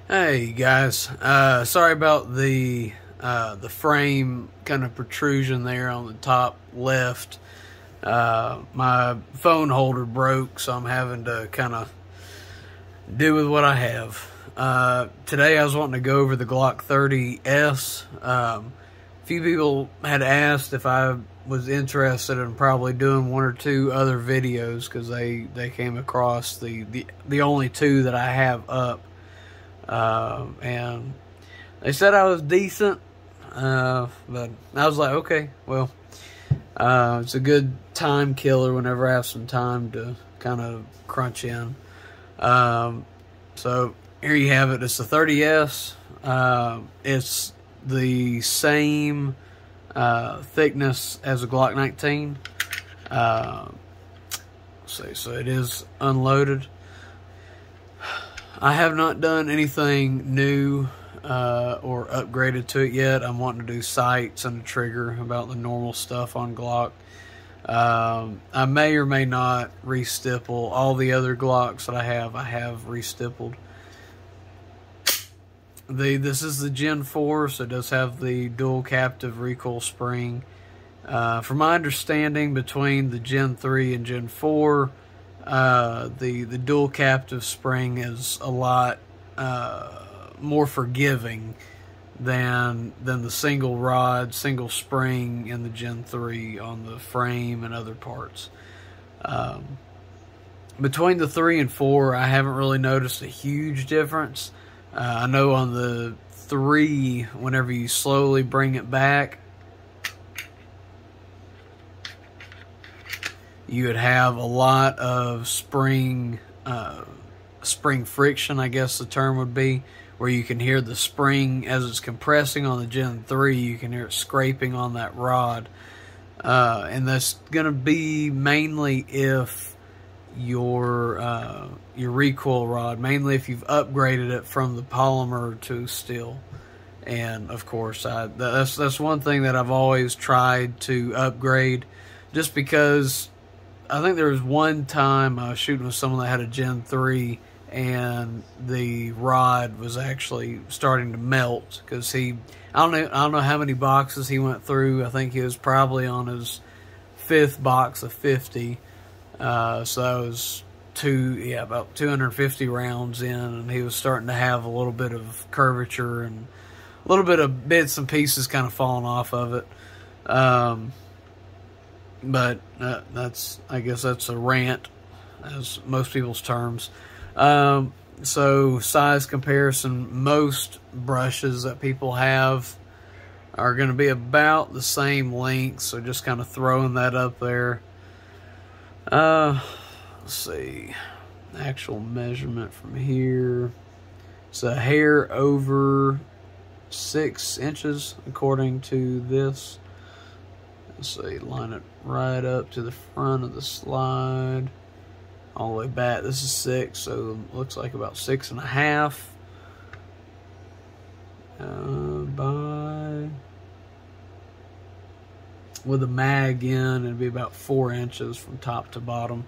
Hey guys, sorry about the frame kind of protrusion there on the top left. My phone holder broke, so I'm having to kind of do with what I have. Today I was wanting to go over the Glock 30S. A few people had asked if I was interested in probably doing one or two other videos because they came across the only two that I have up. And they said I was decent, but I was like, okay, well, it's a good time killer whenever I have some time to kind of crunch in. So here you have it. It's the 30S. It's the same thickness as a Glock 19. So it is unloaded. I have not done anything new or upgraded to it yet. I'm wanting to do sights and a trigger, about the normal stuff on Glock. I may or may not re-stipple all the other Glocks that I have re-stippled. This is the Gen 4, so it does have the dual captive recoil spring. From my understanding, between the Gen 3 and Gen 4, the dual captive spring is a lot more forgiving than the single rod, single spring in the Gen 3 on the frame and other parts. Between the 3 and 4, I haven't really noticed a huge difference. I know on the 3, whenever you slowly bring it back, you would have a lot of spring friction, I guess the term would be, where you can hear the spring as it's compressing on the Gen 3, you can hear it scraping on that rod. And that's going to be mainly if your recoil rod, mainly if you've upgraded it from the polymer to steel. And of course, that's one thing that I've always tried to upgrade, just because I think there was one time I was shooting with someone that had a Gen 3 and the rod was actually starting to melt because I don't know how many boxes he went through. I think he was probably on his 5th box of 50. So that was about 250 rounds in, and he was starting to have a little bit of curvature and a little bit of bits and pieces kind of falling off of it. But I guess that's a rant, as most people's terms. So size comparison, most brushes that people have are going to be about the same length, so just kind of throwing that up there. Let's see, actual measurement from here. It's a hair over 6 inches according to this. Let's see, line it right up to the front of the slide, all the way back. This is 6, so it looks like about 6.5. With a mag in, it'd be about 4 inches from top to bottom.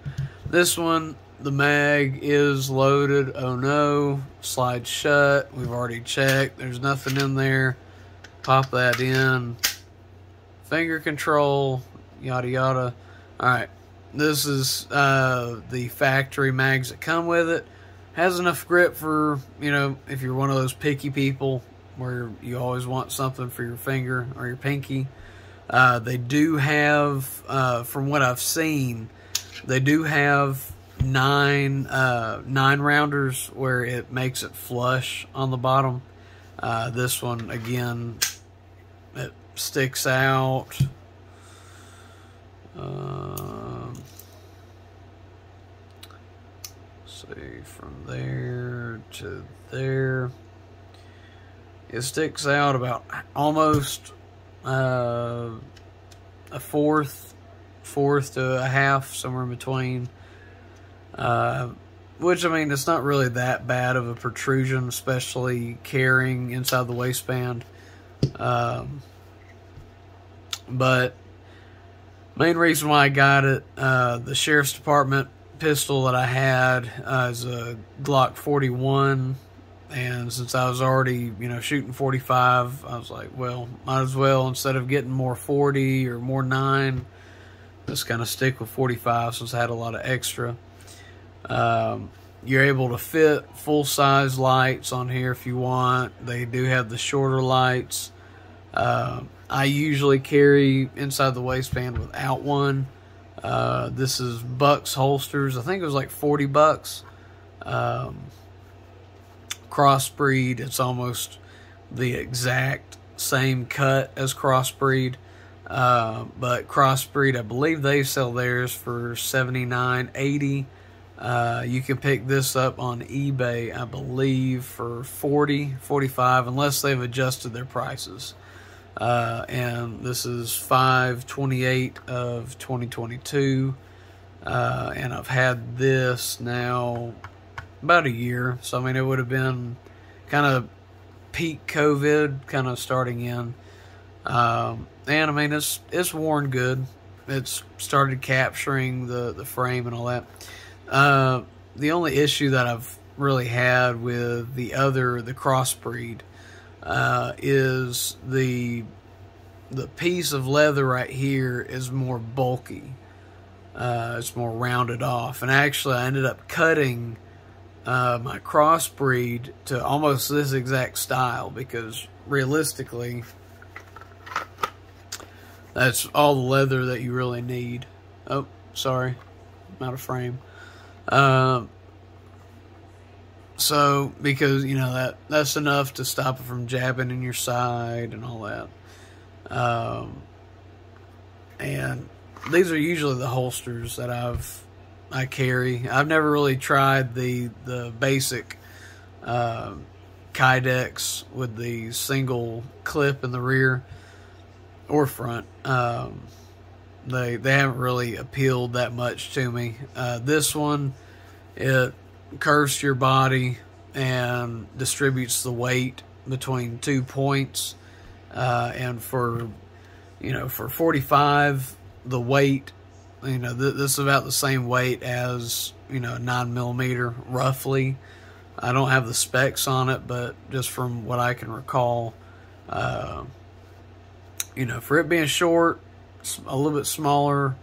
This one, the mag is loaded. Oh no, slide shut. We've already checked. There's nothing in there. Pop that in. Finger control, yada yada. Alright, this is the factory mags that come with it. Has enough grip for, if you're one of those picky people where you always want something for your finger or your pinky. They do have, from what I've seen, they do have 9 rounders where it makes it flush on the bottom. This one, again, it sticks out. See, from there to there, it sticks out about almost a fourth to a half, somewhere in between. Which, I mean, it's not really that bad of a protrusion, especially carrying inside the waistband. But main reason why I got it, the Sheriff's Department pistol that I had is a Glock 41 And since I was already, you know, shooting 45, I was like, well, might as well, instead of getting more 40 or more 9, just kind of stick with 45 since I had a lot of extra. You're able to fit full-size lights on here if you want. They do have the shorter lights. I usually carry inside the waistband without one. This is Bucks holsters. I think it was like $40. Crossbreed, it's almost the exact same cut as Crossbreed. But Crossbreed, I believe they sell theirs for $79.80. You can pick this up on eBay, I believe, for $40, $45, unless they've adjusted their prices. And this is 5/28 of 2022. And I've had this now about a year. So, I mean, it would have been kind of peak COVID, kind of starting in. And, I mean, it's worn good. It's started capturing the frame and all that. The only issue that I've really had with the Crossbreed, is the piece of leather right here is more bulky. It's more rounded off. And actually, I ended up cutting my Crossbreed to almost this exact style, because realistically, that's all the leather that you really need. Oh, sorry, I'm out of frame. So, because, you know, that's enough to stop it from jabbing in your side and all that. And these are usually the holsters that I carry. I've never really tried the basic Kydex with the single clip in the rear or front. They haven't really appealed that much to me. This one, it curves to your body and distributes the weight between 2 points. And for 45, the weight, you know, this is about the same weight as, you know, a 9mm, roughly. I don't have the specs on it, but just from what I can recall, you know, for it being short, a little bit smaller,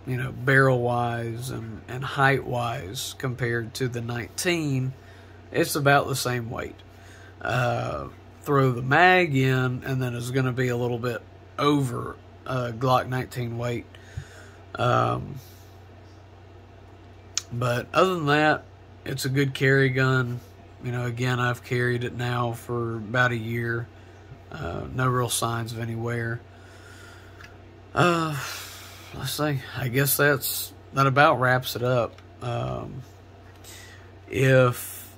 you know, barrel-wise and height-wise compared to the 19, it's about the same weight. Throw the mag in, and then it's going to be a little bit over Glock 19 weight. But other than that, it's a good carry gun. You know, again, I've carried it now for about a year. No real signs of any wear. Let's see. I guess that about wraps it up. If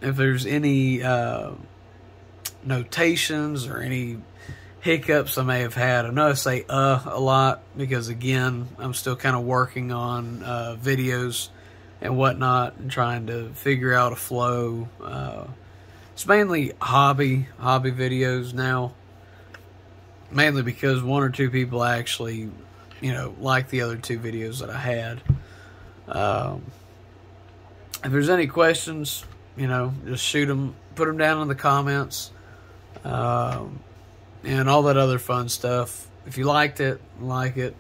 there's any notations or any hiccups I may have had, I know I say a lot because, again, I'm still kind of working on videos and whatnot and trying to figure out a flow. It's mainly hobby videos now, mainly because one or two people actually, you know, like the other two videos that I had. If there's any questions, you know, just shoot them, put them down in the comments, and all that other fun stuff. If you liked it, like it.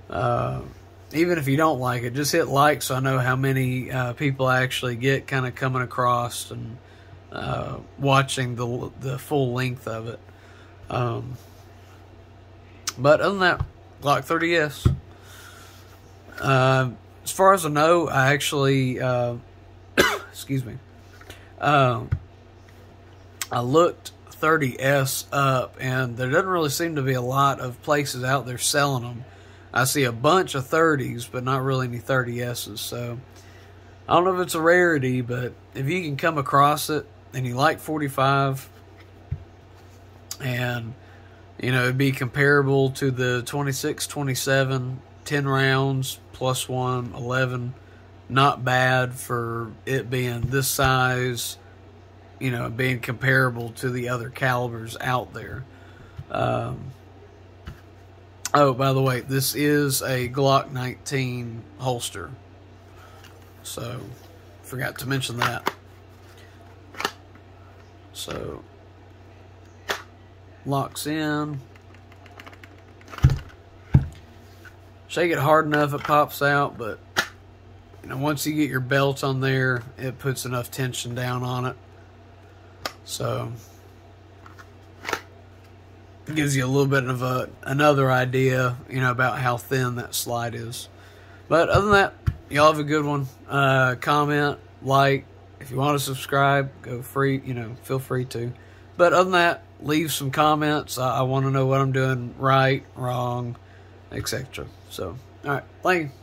Even if you don't like it, just hit like so I know how many people I actually get kind of coming across and watching the full length of it. But other than that, Glock 30S. As far as I know, I actually, excuse me, I looked 30S up, and there doesn't really seem to be a lot of places out there selling them. I see a bunch of 30s, but not really any 30S's, so I don't know if it's a rarity, but if you can come across it, and you like 45, and, you know, it'd be comparable to the 26, 27, 10 rounds, plus 1, 11, not bad for it being this size, you know, being comparable to the other calibers out there. Oh, by the way, this is a Glock 19 holster. So, forgot to mention that. So, locks in. Shake it hard enough, it pops out, but you know, once you get your belt on there, it puts enough tension down on it. So, it gives you a little bit of another idea, you know, about how thin that slide is. But other than that, y'all have a good one. Comment, like. If you want to subscribe, feel free to. But other than that, leave some comments. I want to know what I'm doing right, wrong, etc. So, all right, thank you.